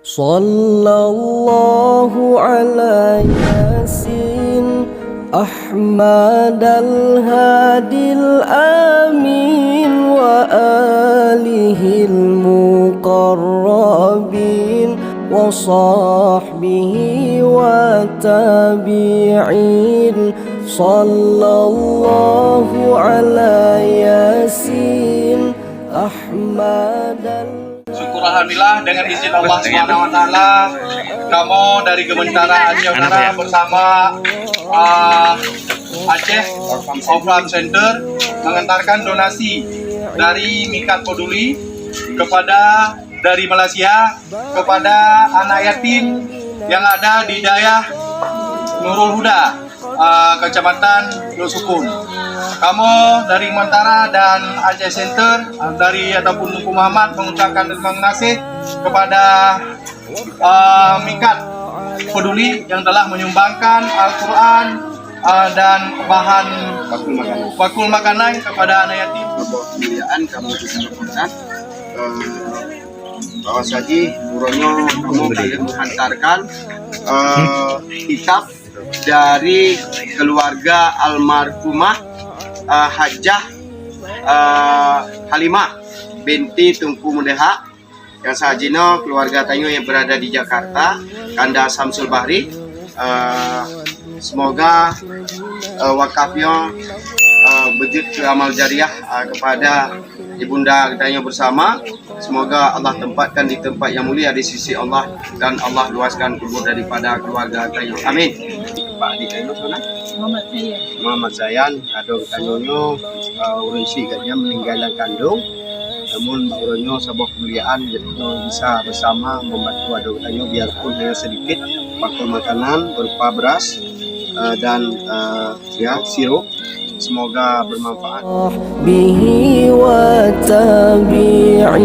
Sallallahu ala Yasin Ahmad al-Hadil Amin wa alihil muqarrabin wa sahbihi wa tabi'in. Sallallahu ala Yasin Ahmad Syukur alhamdulillah dengan izin Allah SWT, kamu dari Kementerian Aceh Utara bersama Aceh Offline Center mengantarkan donasi dari Mikat Peduli kepada dari Malaysia kepada anak yatim yang ada di daerah Nurul Huda, Kecamatan Losukun. Kamu dari Mentara dan Aceh Center dari ataupun Tunku Muhammad mengucapkan terima kasih kepada Mikat Peduli yang telah menyumbangkan Al-Quran dan bahan bakul makanan kepada anak yatim. Kemuliaan kamu bisa lakukan bahwa saja buronyo kamu menghantarkan kitab dari keluarga almarhumah Hajjah Halimah binti Tunku Mudeha yang sajino keluarga Tanyo yang berada di Jakarta, Kanda Samsul Bahri. Semoga wakafnya berjud ke amal jariah kepada Ibunda Tanyo bersama. Semoga Allah tempatkan di tempat yang mulia di sisi Allah dan Allah luaskan kubur daripada keluarga Tanyo. Amin. Pak Adi Tanyo sana? Muhammad Zayan, adong Tanyonyo urun si ganya meninggalan kandung. Namun urunyo sebuah kemuliaan bisa bersama membantu adong Tanyo biarpun hanya sedikit bakul makanan berupa beras dan sirup. Semoga bermanfaat. Bihi wa tabi'in.